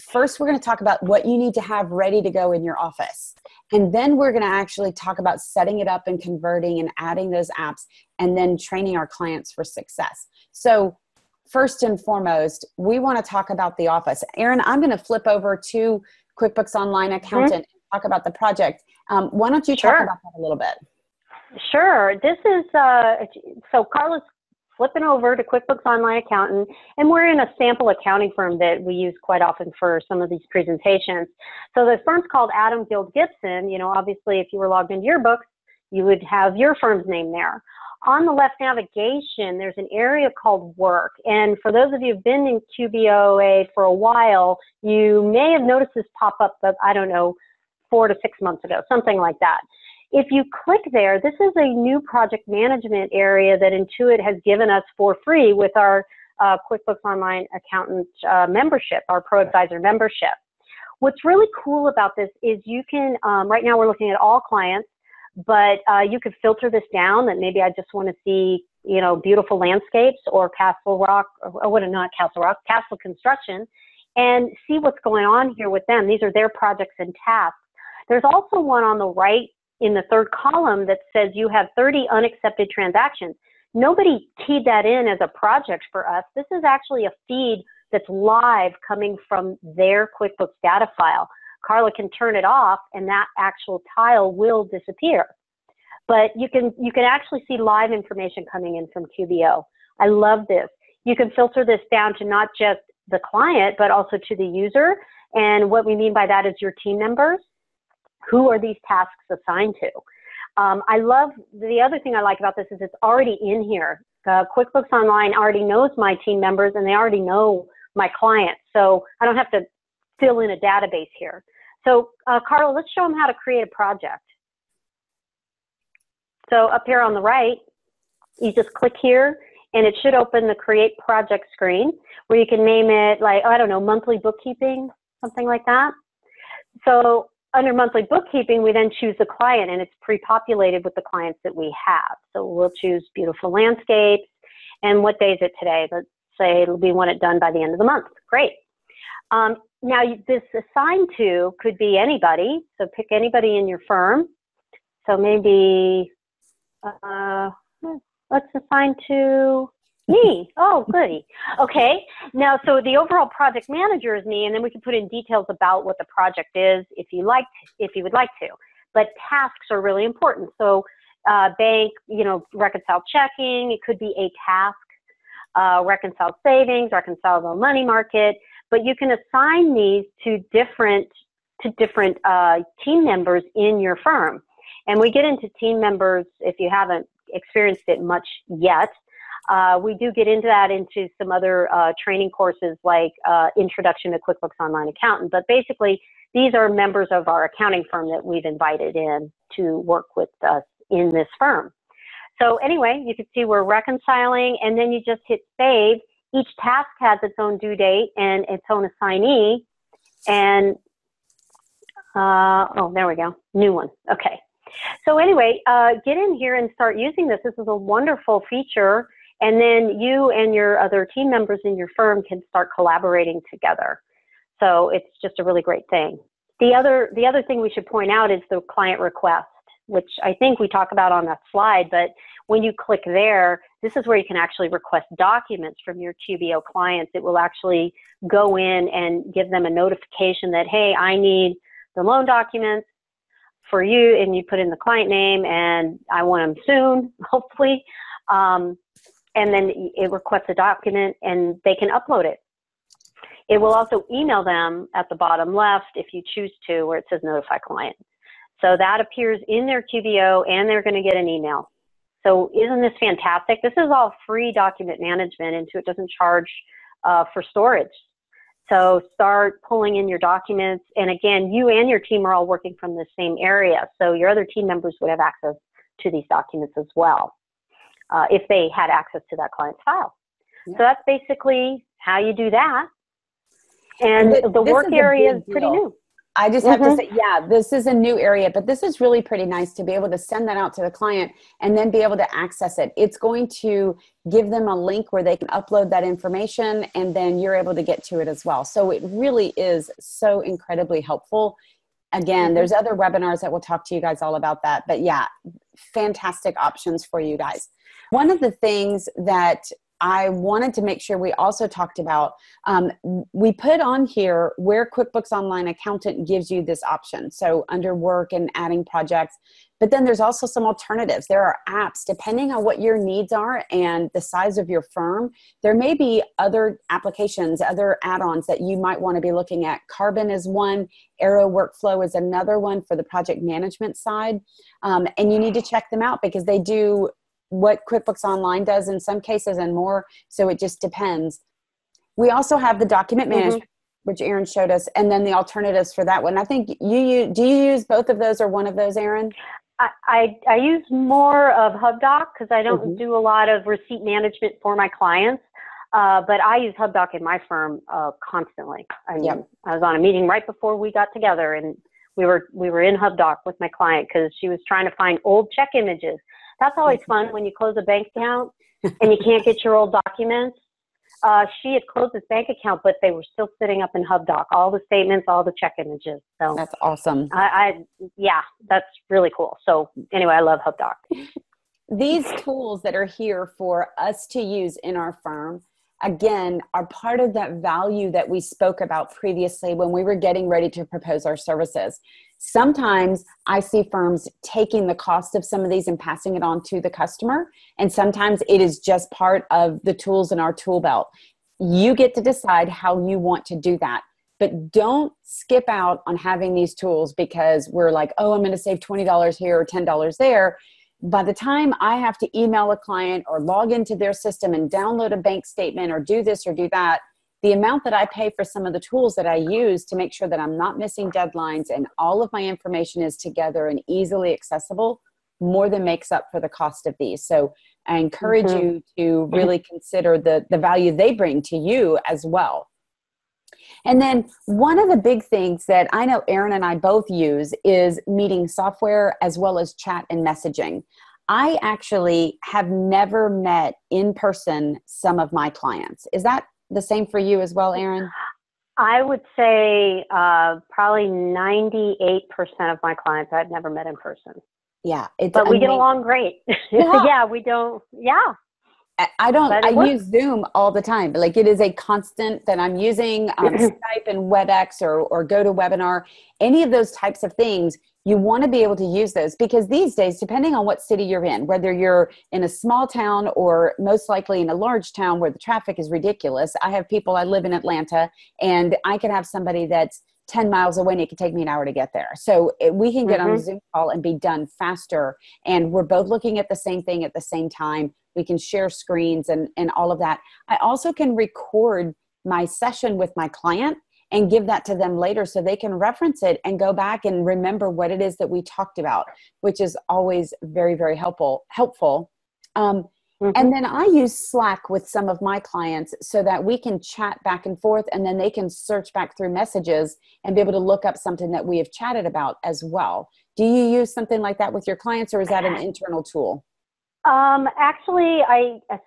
First, we're going to talk about what you need to have ready to go in your office. And then we're going to actually talk about setting it up and converting and adding those apps, and then training our clients for success. So first and foremost, we want to talk about the office. Erin, I'm going to flip over to QuickBooks Online Accountant and talk about the project. Why don't you talk about that a little bit? Sure. This is, so Carla's flipping over to QuickBooks Online Accountant, and we're in a sample accounting firm that we use quite often for some of these presentations. So the firm's called Adam Guild Gibson. You know, obviously if you were logged into your books, you would have your firm's name there. On the left navigation, there's an area called Work. And for those of you who've been in QBOA for a while, you may have noticed this pop up, I don't know, 4 to 6 months ago, something like that. If you click there, this is a new project management area that Intuit has given us for free with our QuickBooks Online Accountant membership, our Pro Advisor membership. What's really cool about this is you can, right now we're looking at all clients, but you could filter this down that maybe I just want to see, you know, beautiful landscapes or Castle Rock, or what, not Castle Rock, Castle Construction, and see what's going on here with them. These are their projects and tasks. There's also one on the right in the third column that says you have 30 unaccepted transactions. Nobody keyed that in as a project for us. This is actually a feed that's live coming from their QuickBooks data file. Carla can turn it off and that actual tile will disappear. But you can actually see live information coming in from QBO. I love this. You can filter this down to not just the client, but also to the user. And what we mean by that is your team members. Who are these tasks assigned to? I love, the other thing I like about this is it's already in here. QuickBooks Online already knows my team members and they already know my clients. So I don't have to fill in a database here. So Carla, let's show them how to create a project. So up here on the right, you just click here and it should open the Create Project screen where you can name it like, I don't know, monthly bookkeeping, something like that. So under monthly bookkeeping, we then choose the client and it's pre-populated with the clients that we have. So we'll choose beautiful landscapes. And what day is it today? Let's say we want it done by the end of the month. Great. Now this assigned to could be anybody. So pick anybody in your firm. So maybe let's assign to me. Oh, goody. Okay. Now, so the overall project manager is me, and then we can put in details about what the project is if you would like to. But tasks are really important. So bank, you know, reconcile checking. It could be a task. Reconcile savings, reconcile the money market. But you can assign these to different team members in your firm. And we get into team members if you haven't experienced it much yet. We do get into that into some other training courses like Introduction to QuickBooks Online Accountant. But basically, these are members of our accounting firm that we've invited in to work with us in this firm. So anyway, you can see we're reconciling, and then you just hit save. each task has its own due date and its own assignee. And, oh, there we go. New one. Okay. So anyway, get in here and start using this. This is a wonderful feature. And then you and your other team members in your firm can start collaborating together. So it's just a really great thing. The other thing we should point out is the client request, which I think we talk about on that slide, but when you click there, this is where you can actually request documents from your QBO clients. It will actually go in and give them a notification that, hey, I need the loan documents for you, and you put in the client name, and I want them soon, hopefully. And then it requests a document, and they can upload it. It will also email them at the bottom left if you choose to, where it says notify client. So that appears in their QBO, and they're going to get an email. So isn't this fantastic? This is all free document management, and so it doesn't charge for storage. So start pulling in your documents. And again, you and your team are all working from the same area. So your other team members would have access to these documents as well, if they had access to that client's file. Yeah. So that's basically how you do that. And the work area is pretty new. I just have to say, yeah, this is a new area, but this is really pretty nice to be able to send that out to the client and then be able to access it. It's going to give them a link where they can upload that information, and then you're able to get to it as well. So it really is so incredibly helpful. Again, there's other webinars that will talk to you guys all about that, but yeah, fantastic options for you guys. One of the things that I wanted to make sure we also talked about, we put on here where QuickBooks Online Accountant gives you this option. So under work and adding projects, but then there's also some alternatives. There are apps, depending on what your needs are and the size of your firm, there may be other applications, other add-ons that you might want to be looking at. Carbon is one, Arrow Workflow is another one for the project management side. And you need to check them out because they do what QuickBooks Online does in some cases and more. So it just depends. We also have the document management, which Erin showed us, and then the alternatives for that one. I think do you use both of those or one of those, Erin? I use more of HubDoc because I don't do a lot of receipt management for my clients. But I use HubDoc in my firm constantly. I mean, I was on a meeting right before we got together, and we were in HubDoc with my client because she was trying to find old check images. That's always fun when you close a bank account and you can't get your old documents. She had closed this bank account, but they were still sitting up in HubDoc, all the statements, all the check images. So that's awesome. Yeah, that's really cool. So anyway, I love HubDoc. These tools that are here for us to use in our firm, again, are part of that value that we spoke about previously when we were getting ready to propose our services. Sometimes I see firms taking the cost of some of these and passing it on to the customer. And sometimes it is just part of the tools in our tool belt. You get to decide how you want to do that. But don't skip out on having these tools because we're like, oh, I'm going to save $20 here or $10 there. By the time I have to email a client or log into their system and download a bank statement or do this or do that, the amount that I pay for some of the tools that I use to make sure that I'm not missing deadlines and all of my information is together and easily accessible more than makes up for the cost of these. So I encourage you to really consider the value they bring to you as well. And then one of the big things that I know Erin and I both use is meeting software as well as chat and messaging. I actually have never met in person some of my clients. Is that the same for you as well, Erin? I would say probably 98% of my clients I've never met in person. Yeah. But we get along great. Yeah, we don't. Yeah. I use Zoom all the time. Like it is a constant that I'm using Skype and WebEx or GoToWebinar, any of those types of things. You want to be able to use those because these days, depending on what city you're in, whether you're in a small town or most likely in a large town where the traffic is ridiculous. I have people, I live in Atlanta, and I could have somebody that's 10 miles away and it could take me an hour to get there. So we can get on a Zoom call and be done faster. And we're both looking at the same thing at the same time. We can share screens and all of that. I also can record my session with my client and give that to them later so they can reference it and go back and remember what it is that we talked about, which is always very, very helpful. And then I use Slack with some of my clients so that we can chat back and forth, and then they can search back through messages and be able to look up something that we have chatted about as well. Do you use something like that with your clients, or is that an internal tool? Actually,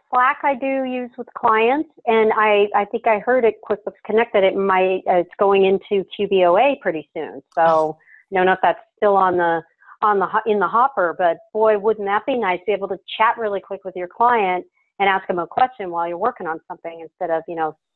Slack I do use with clients, and I think I heard at QuickBooks Connect that it's going into QBOA pretty soon. So I don't know if that's still in the hopper, but boy, wouldn't that be nice to be able to chat really quick with your client and ask them a question while you're working on something instead of,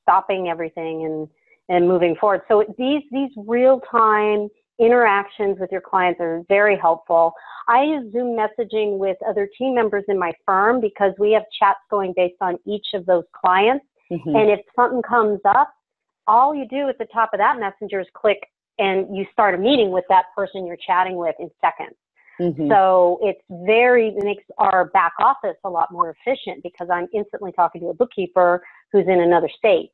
stopping everything and moving forward. So these real-time interactions with your clients are very helpful. I use Zoom messaging with other team members in my firm because we have chats going based on each of those clients. And if something comes up, all you do at the top of that messenger is click and you start a meeting with that person you're chatting with in seconds. So it makes our back office a lot more efficient because I'm instantly talking to a bookkeeper who's in another state,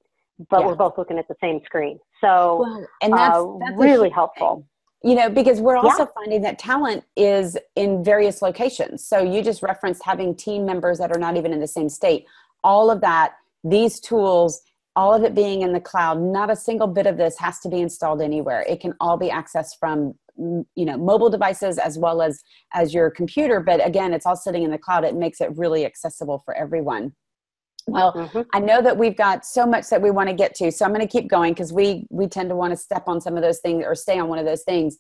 but we're both looking at the same screen. So and that's really helpful. Because we're also finding that talent is in various locations. So you just referenced having team members that are not even in the same state. All of that, these tools, all of it being in the cloud, not a single bit of this has to be installed anywhere. It can all be accessed from, mobile devices as well as your computer. But again, it's all sitting in the cloud. It makes it really accessible for everyone. Well, I know that we've got so much that we want to get to, so I'm going to keep going because we tend to want to step on some of those things or stay on one of those things.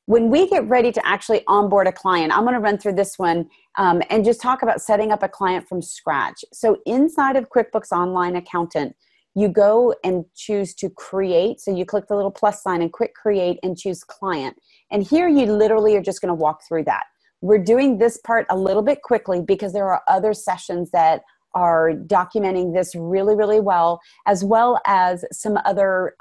When we get ready to actually onboard a client, I'm going to run through this one and just talk about setting up a client from scratch. So inside of QuickBooks Online Accountant, you go and choose to create. So you click the little plus sign and click create and choose client. And here you literally are just going to walk through that. We're doing this part a little bit quickly because there are other sessions that are documenting this really, really well as some other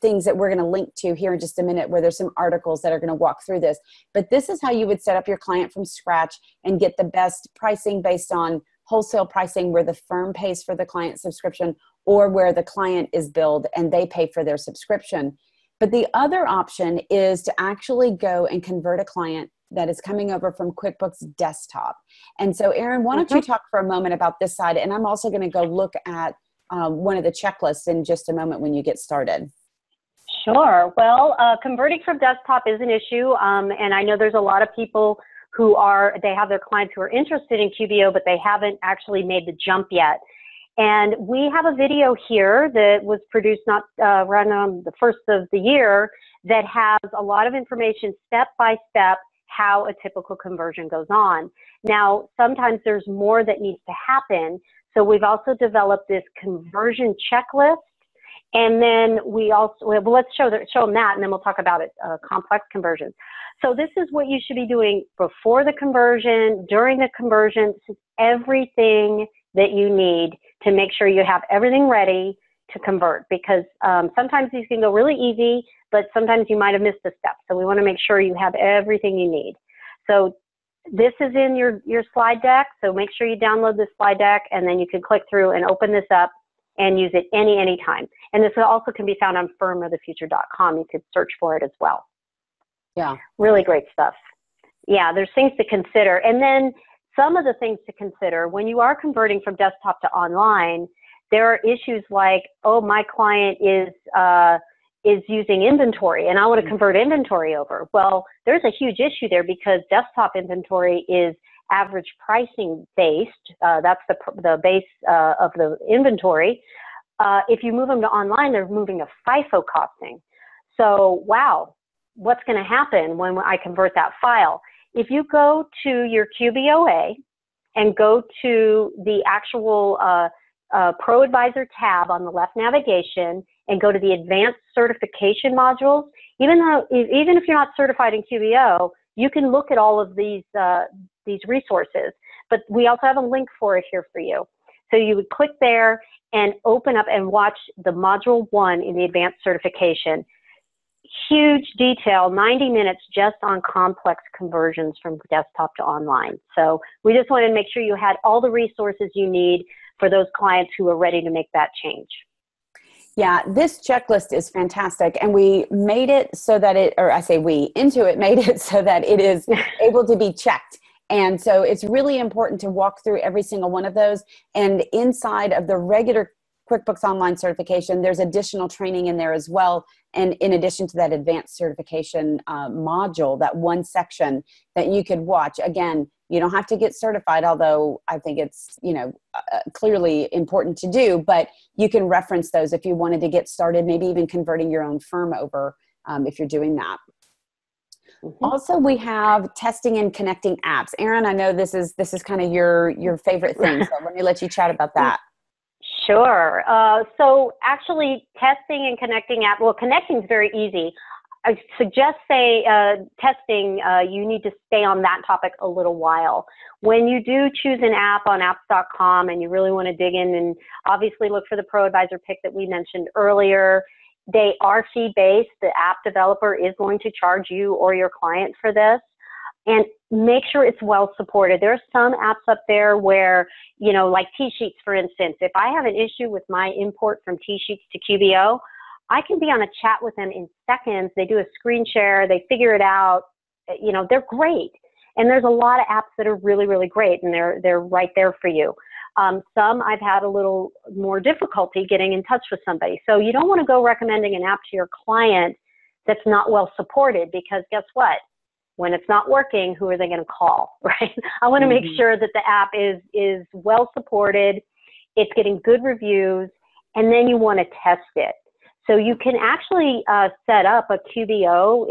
things that we're going to link to here in just a minute, where there's some articles that are going to walk through this. But this is how you would set up your client from scratch and get the best pricing based on wholesale pricing, where the firm pays for the client subscription or where the client is billed and they pay for their subscription. But the other option is to actually go and convert a client that is coming over from QuickBooks Desktop. And so, Erin, why don't you talk for a moment about this side? And I'm also going to go look at one of the checklists in just a moment when you get started. Sure. Well, converting from desktop is an issue. And I know there's a lot of people who they have their clients who are interested in QBO, but they haven't actually made the jump yet. And we have a video here that was produced around on the first of the year that has a lot of information step by step how a typical conversion goes on. Now, sometimes there's more that needs to happen. So we've also developed this conversion checklist. And then let's show them that, and then we'll talk about it, complex conversions. So this is what you should be doing before the conversion, during the conversion. This is everything that you need to make sure you have everything ready to convert, because sometimes these can go really easy, but sometimes you might have missed a step. So we want to make sure you have everything you need. So this is in your slide deck. So make sure you download this slide deck, and then you can click through and open this up and use it anytime. And this also can be found on firmofthefuture.com. You could search for it as well. Yeah. Really great stuff. Yeah, there's things to consider. And then some of the things to consider when you are converting from desktop to online, there are issues like, oh, my client is using inventory and I want to convert inventory over. Well, there's a huge issue there because desktop inventory is average pricing based. That's the base of the inventory. If you move them to online, they're moving to FIFO costing. So, wow, what's going to happen when I convert that file? If you go to your QBOA and go to the actual Pro Advisor tab on the left navigation and go to the advanced certification modules, even if you're not certified in QBO, you can look at all of these resources. But we also have a link for it here for you. So you would click there and open up and watch the module 1 in the advanced certification. Huge detail, 90 minutes just on complex conversions from desktop to online. So we just wanted to make sure you had all the resources you need for those clients who are ready to make that change. Yeah, this checklist is fantastic. And we made it so that Intuit made it so that it is able to be checked. And so it's really important to walk through every single one of those. And inside of the regular QuickBooks Online certification, there's additional training in there as well. And in addition to that advanced certification module, that one section that you could watch. Again, you don't have to get certified, although I think it's, clearly important to do, but you can reference those if you wanted to get started, maybe even converting your own firm over if you're doing that. Mm-hmm. Also, we have testing and connecting apps. Erin, I know this is kind of your favorite thing, so let me let you chat about that. Sure. So actually testing and connecting apps, well, connecting is very easy. I suggest testing, you need to stay on that topic a little while. When you do choose an app on apps.com and you really want to dig in and obviously look for the Pro Advisor pick that we mentioned earlier, they are fee-based. The app developer is going to charge you or your client for this. And make sure it's well supported. There are some apps up there where, like T-Sheets, for instance. If I have an issue with my import from T-Sheets to QBO, I can be on a chat with them in seconds. They do a screen share. They figure it out. They're great. And there's a lot of apps that are really, really great, and they're right there for you. Some I've had a little more difficulty getting in touch with somebody. So you don't want to go recommending an app to your client that's not well supported, because guess what? When it's not working, who are they going to call, right? I want to make sure that the app is well supported, it's getting good reviews, and then you want to test it. So you can actually set up a QBO,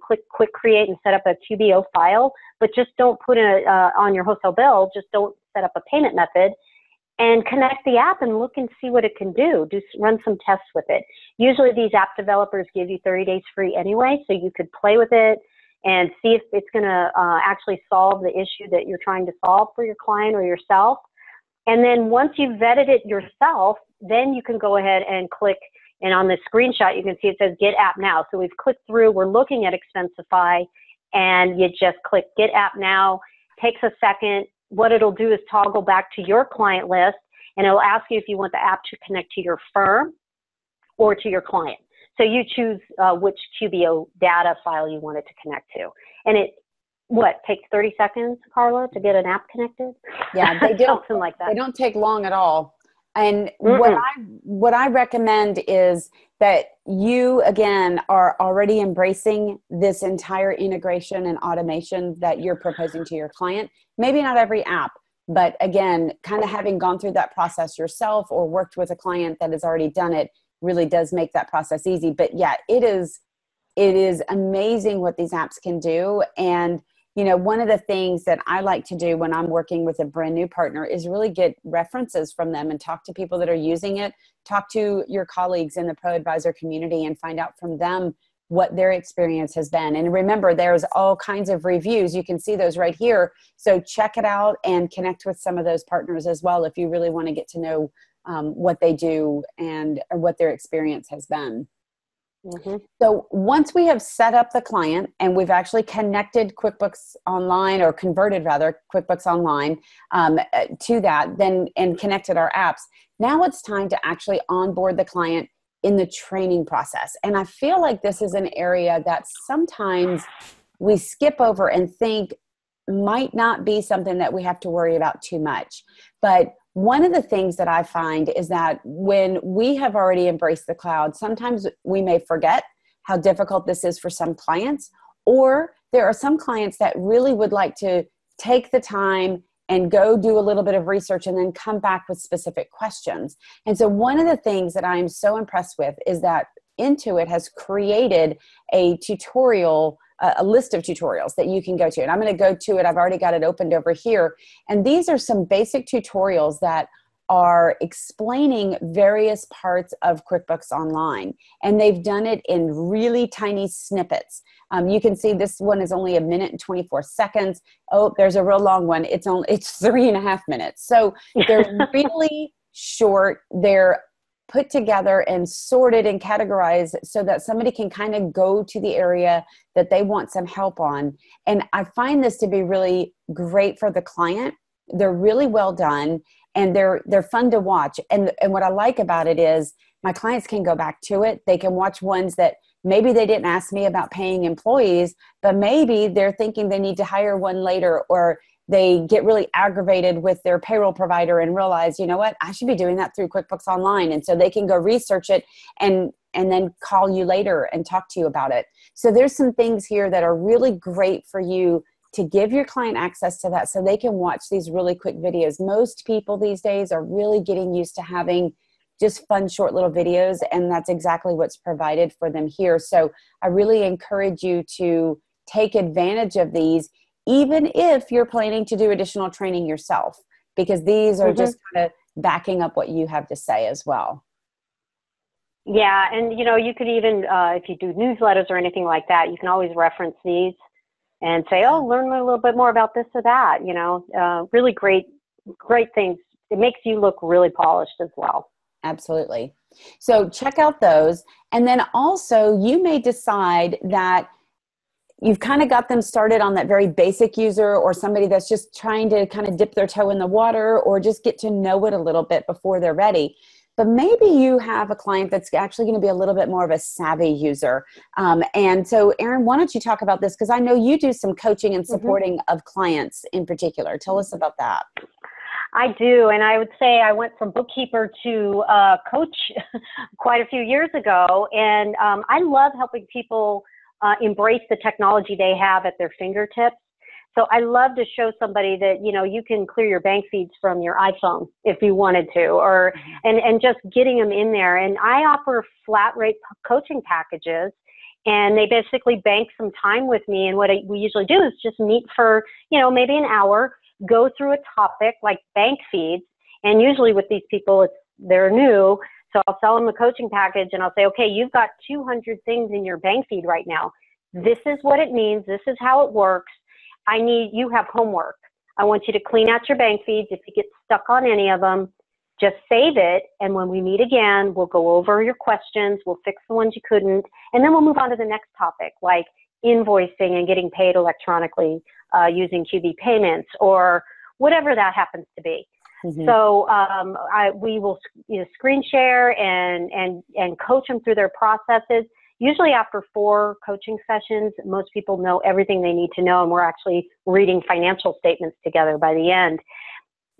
click create and set up a QBO file, but just don't put it on your wholesale bill. Just don't set up a payment method, and connect the app and look and see what it can do. Run some tests with it. Usually these app developers give you 30 days free anyway, so you could play with it and see if it's going to actually solve the issue that you're trying to solve for your client or yourself. And then once you've vetted it yourself, then you can go ahead and click, and on this screenshot you can see it says Get App Now. So we've clicked through, we're looking at Expensify, and you just click Get App Now. Takes a second. What it'll do is toggle back to your client list, and it'll ask you if you want the app to connect to your firm or to your client. So you choose which QBO data file you want it to connect to. And it, takes 30 seconds, Carla, to get an app connected? Yeah, they don't. Something like that. They don't take long at all. And what I recommend is that you, again, are already embracing this entire integration and automation that you're proposing to your client. Maybe not every app, but again, kind of having gone through that process yourself or worked with a client that has already done it really does make that process easy. But yeah, it is amazing what these apps can do. And one of the things that I like to do when I'm working with a brand new partner is really get references from them and talk to people that are using it, talk to your colleagues in the Pro Advisor community and find out from them what their experience has been. And remember, there's all kinds of reviews. You can see those right here. So check it out and connect with some of those partners as well if you really want to get to know what they do and what their experience has been. Mm-hmm. So once we have set up the client and we've actually connected QuickBooks Online, or converted rather QuickBooks Online to that, and connected our apps, now it's time to actually onboard the client in the training process. And I feel like this is an area that sometimes we skip over and think might not be something that we have to worry about too much. But one of the things that I find is that when we have already embraced the cloud, sometimes we may forget how difficult this is for some clients, or there are some clients that really would like to take the time and go do a little bit of research and then come back with specific questions. And so one of the things that I'm so impressed with is that Intuit has created a tutorial, a list of tutorials that you can go to. And I'm going to go to it. I've already got it opened over here. And these are some basic tutorials that are explaining various parts of QuickBooks Online. And they've done it in really tiny snippets. You can see this one is only 1 minute and 24 seconds. Oh, there's a real long one. It's 3.5 minutes. So they're really short. They're put together and sorted and categorized so that somebody can kind of go to the area that they want some help on. And I find this to be really great for the client. They're really well done, and they're fun to watch. And what I like about it is my clients can go back to it. They can watch ones that maybe they didn't ask me about paying employees, but maybe they're thinking they need to hire one later, or they get really aggravated with their payroll provider and realize, you know what, I should be doing that through QuickBooks Online. And so they can go research it and then call you later and talk to you about it. So there's some things here that are really great for you to give your client access to that so they can watch these really quick videos. Most people these days are really getting used to having just fun, short little videos, and that's exactly what's provided for them here. So I really encourage you to take advantage of these, even if you're planning to do additional training yourself, because these are just kind of backing up what you have to say as well. Yeah, and you could even, if you do newsletters or anything like that, you can always reference these and say, oh, learn a little bit more about this or that, really great things. It makes you look really polished as well. Absolutely. So check out those. And then also you may decide that you've kind of got them started on that very basic user, or somebody that's just trying to kind of dip their toe in the water or just get to know it a little bit before they're ready. But maybe you have a client that's actually going to be a little bit more of a savvy user. And so, Erin, why don't you talk about this? Because I know you do some coaching and supporting of clients in particular. Tell us about that. I do, and I would say I went from bookkeeper to coach quite a few years ago, and I love helping people embrace the technology they have at their fingertips. So I love to show somebody that, you can clear your bank feeds from your iPhone if you wanted to, or and just getting them in there. And I offer flat rate coaching packages, and they basically bank some time with me. And what we usually do is just meet for, maybe an hour, go through a topic like bank feeds. And usually with these people, they're new. So I'll sell them the coaching package and I'll say, okay, you've got 200 things in your bank feed right now. This is what it means. This is how it works. You have homework. I want you to clean out your bank feeds. If you get stuck on any of them, just save it. And when we meet again, we'll go over your questions. We'll fix the ones you couldn't. And then we'll move on to the next topic, like invoicing and getting paid electronically using QB payments or whatever that happens to be. So we will screen share and coach them through their processes. Usually after 4 coaching sessions, most people know everything they need to know, and we're actually reading financial statements together by the end.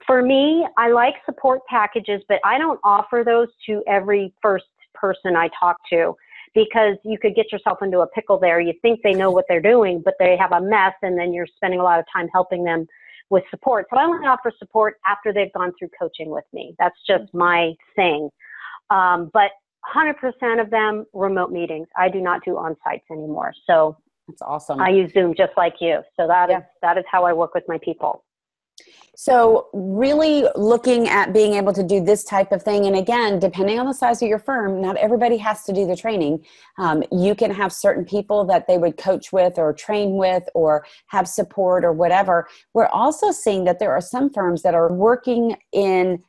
For me, I like support packages, but I don't offer those to every first person I talk to, because you could get yourself into a pickle there. You think they know what they're doing, but they have a mess, and then you're spending a lot of time helping them with support. So I only offer support after they've gone through coaching with me. That's just my thing. But 100% of them, remote meetings. I do not do on-sites anymore. So that's awesome. I use Zoom just like you. So that is how I work with my people. So really looking at being able to do this type of thing. And again, depending on the size of your firm, not everybody has to do the training. You can have certain people that they would coach with or train with or have support or whatever. We're also seeing that there are some firms that are working in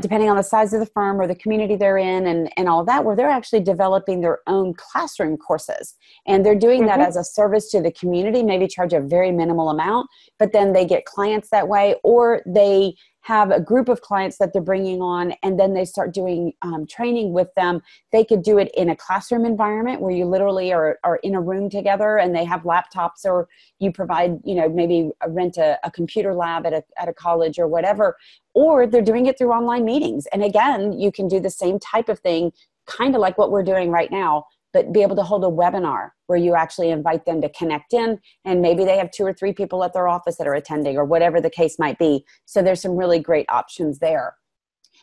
depending on the size of the firm or the community they're in and all of that, where they're actually developing their own classroom courses. And they're doing that as a service to the community, maybe charge a very minimal amount, but then they get clients that way, or they have a group of clients that they're bringing on, and then they start doing training with them. They could do it in a classroom environment where you literally are in a room together and they have laptops, or you provide, maybe rent a computer lab at a college or whatever, or they're doing it through online meetings. And again, you can do the same type of thing, kind of like what we're doing right now, but be able to hold a webinar where you actually invite them to connect in, and maybe they have 2 or 3 people at their office that are attending, or whatever the case might be. So there's some really great options there.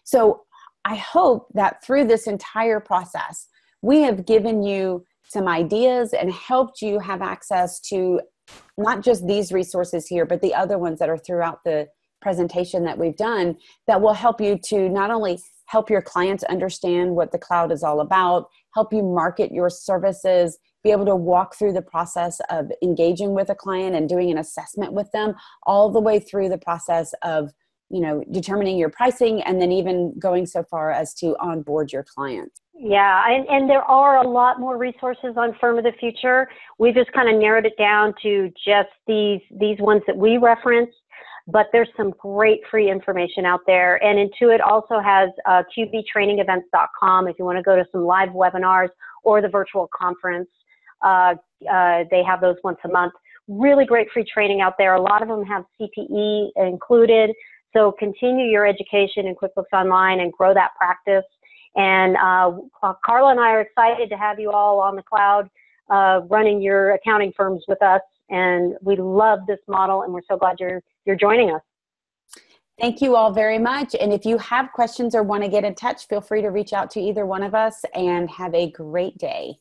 So I hope that through this entire process, we have given you some ideas and helped you have access to not just these resources here, but the other ones that are throughout the presentation that we've done, that will help you to not only help your clients understand what the cloud is all about, help you market your services, be able to walk through the process of engaging with a client and doing an assessment with them, all the way through the process of, determining your pricing, and then even going so far as to onboard your clients. Yeah, and there are a lot more resources on Firm of the Future. We just kind of narrowed it down to just these ones that we referenced. But there's some great free information out there. And Intuit also has qbtrainingevents.com if you want to go to some live webinars or the virtual conference. They have those once a month. really great free training out there. A lot of them have CPE included. So continue your education in QuickBooks Online and grow that practice. And Carla and I are excited to have you all on the cloud running your accounting firms with us. And we love this model, and we're so glad you're joining us. Thank you all very much. And if you have questions or want to get in touch, feel free to reach out to either one of us, and have a great day.